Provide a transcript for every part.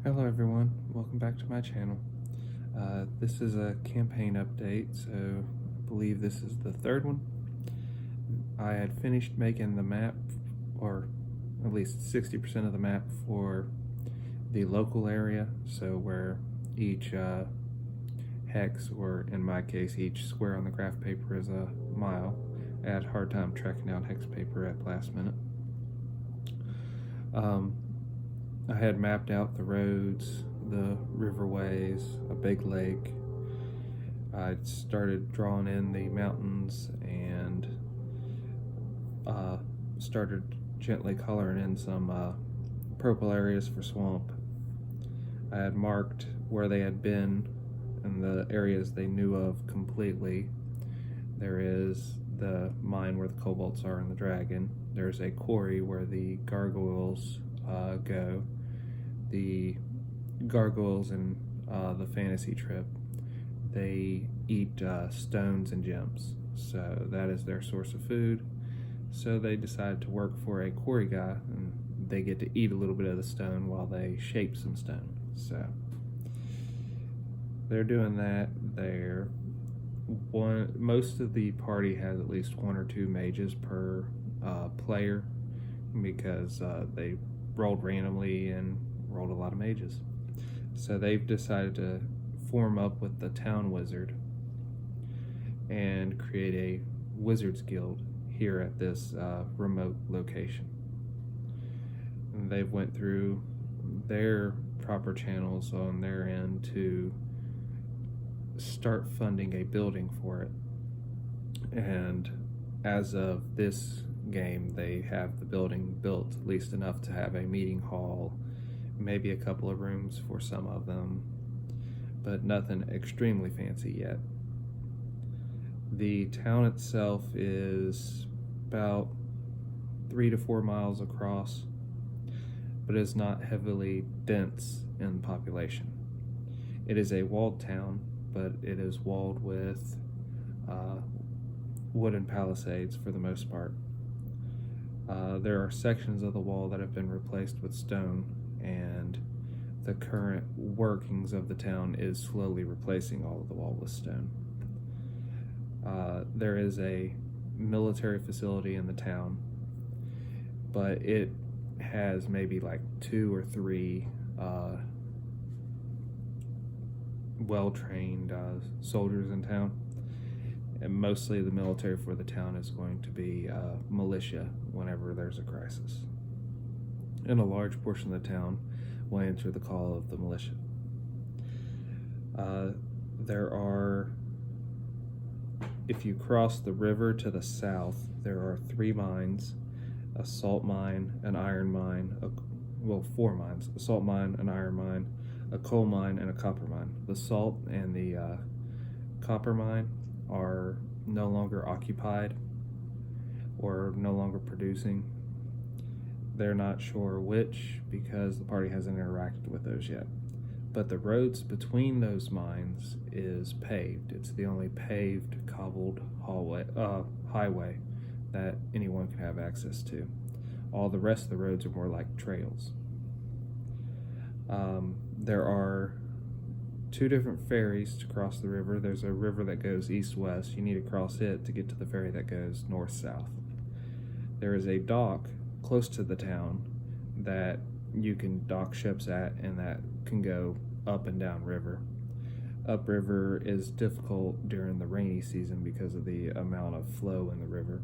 Hello everyone, welcome back to my channel. This is a campaign update, so I believe this is the third one. I had finished making the map, or at least 60% of the map for the local area, so where each hex, or in my case each square on the graph paper, is a mile. I had a hard time tracking down hex paper at the last minute. I had mapped out the roads, the riverways, a big lake. I started drawing in the mountains and started gently coloring in some purple areas for swamp. I had marked where they had been and the areas they knew of completely. There is the mine where the kobolds are and the dragon. There's a quarry where the gargoyles go. The gargoyles in the fantasy trip, they eat stones and gems, so that is their source of food. So they decided to work for a quarry guy, and they get to eat a little bit of the stone while they shape some stone. So they're doing that there. Most of the party has at least one or two mages per player, because they rolled randomly and rolled a lot of mages. So they've decided to form up with the town wizard and create a wizards guild here at this remote location. And they've went through their proper channels on their end to start funding a building for it. And as of this game, they have the building built at least enough to have a meeting hall, maybe a couple of rooms for some of them, but nothing extremely fancy yet. The town itself is about 3 to 4 miles across, but is not heavily dense in population. It is a walled town, but it is walled with wooden palisades for the most part. There are sections of the wall that have been replaced with stone, and the current workings of the town is slowly replacing all of the wall with stone. There is a military facility in the town, but it has maybe like 2 or 3 well-trained soldiers in town. And mostly the military for the town is going to be militia whenever there's a crisis. And a large portion of the town will answer the call of the militia. There are, if you cross the river to the south, there are 3 mines: a salt mine, an iron mine, 4 mines: a salt mine, an iron mine, a coal mine, and a copper mine. The salt and the copper mine are no longer occupied or no longer producing. They're not sure which, because the party hasn't interacted with those yet. But the roads between those mines is paved. It's the only paved, cobbled highway that anyone can have access to. All the rest of the roads are more like trails. There are 2 different ferries to cross the river. There's a river that goes east-west. You need to cross it to get to the ferry that goes north-south. There is a dock close to the town that you can dock ships at, and that can go up and down river. Upriver is difficult during the rainy season because of the amount of flow in the river.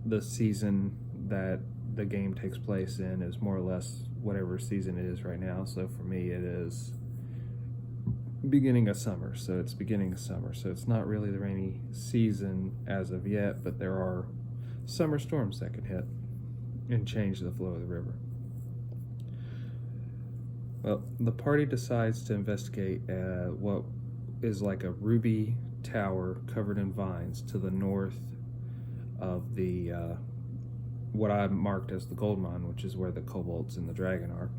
The season that the game takes place in is more or less whatever season it is right now. So for me, it is beginning of summer, so it's beginning of summer. So it's not really the rainy season as of yet, but there are summer storms that can hit and change the flow of the river. Well, the party decides to investigate what is like a ruby tower covered in vines to the north of the what I marked as the gold mine, which is where the kobolds and the dragon are.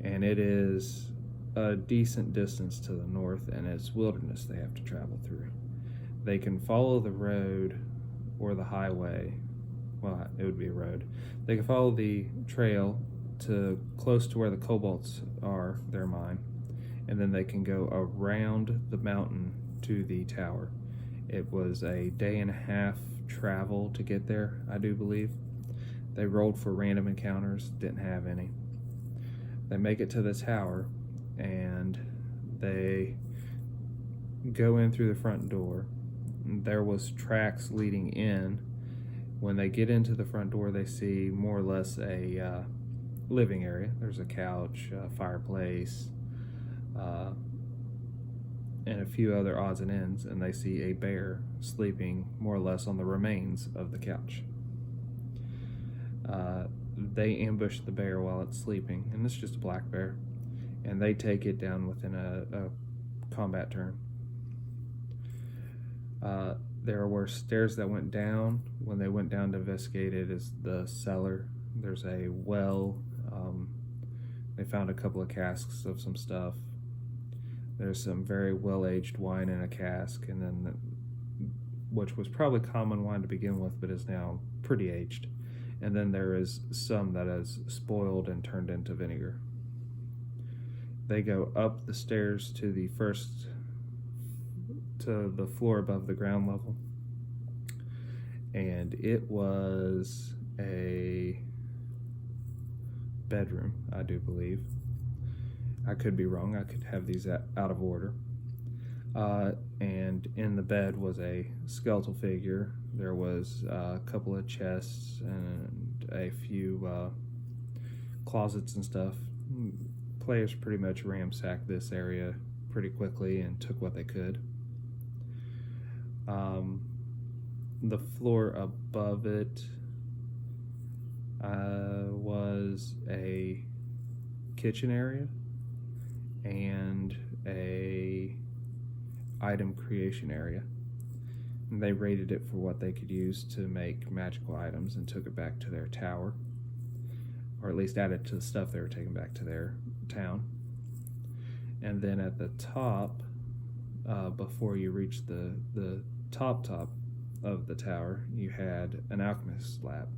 And it is a decent distance to the north, and it's wilderness they have to travel through. They can follow the road or the highway. Well, it would be a road. They can follow the trail to close to where the kobolds are, their mine, and then they can go around the mountain to the tower. It was a day and a half travel to get there, I do believe. They rolled for random encounters, didn't have any. They make it to the tower, and they go in through the front door. There was tracks leading in. When they get into the front door, they see more or less a living area. There's a couch, a fireplace, and a few other odds and ends, and they see a bear sleeping more or less on the remains of the couch. They ambush the bear while it's sleeping, and it's just a black bear, and they take it down within a combat turn. There were stairs that went down. When they went down to investigate it, is the cellar. There's a well. They found a couple of casks of some stuff. There's some very well-aged wine in a cask, and then which was probably common wine to begin with, but is now pretty aged. And then there is some that is spoiled and turned into vinegar. They go up the stairs to the floor above the ground level, and it was a bedroom, I do believe. I could be wrong. I could have these out of order. And in the bed was a skeletal figure. There was a couple of chests and a few closets and stuff. Players pretty much ransacked this area pretty quickly and took what they could. The floor above it was a kitchen area and a item creation area. And they rated it for what they could use to make magical items and took it back to their tower, or at least added to the stuff they were taking back to their town. And then at the top, before you reach the top of the tower, you had an alchemist's lab,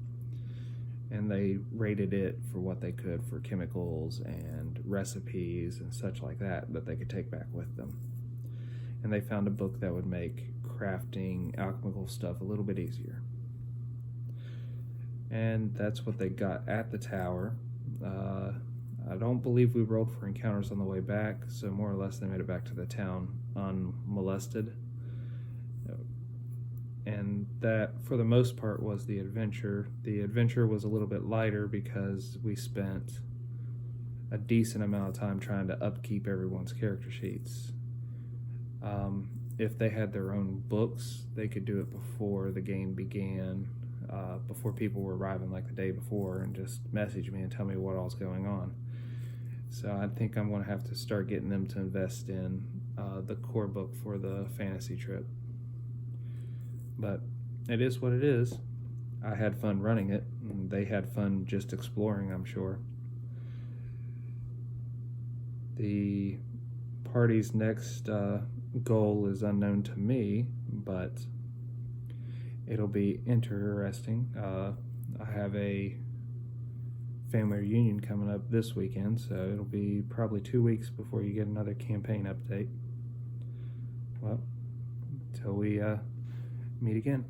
and they rated it for what they could for chemicals and recipes and such like that they could take back with them. And they found a book that would make crafting alchemical stuff a little bit easier. And that's what they got at the tower. I don't believe we rolled for encounters on the way back, so more or less they made it back to the town unmolested. And that, for the most part, was the adventure. The adventure was a little bit lighter because we spent a decent amount of time trying to upkeep everyone's character sheets. If they had their own books, they could do it before the game began, before people were arriving like the day before, and just message me and tell me what all's going on. So I think I'm going to have to start getting them to invest in the core book for the fantasy trip. But it is what it is. I had fun running it, and they had fun just exploring, I'm sure. The party's next goal is unknown to me, but it'll be interesting. I have a family reunion coming up this weekend, so it'll be probably 2 weeks before you get another campaign update. Well, until we meet again.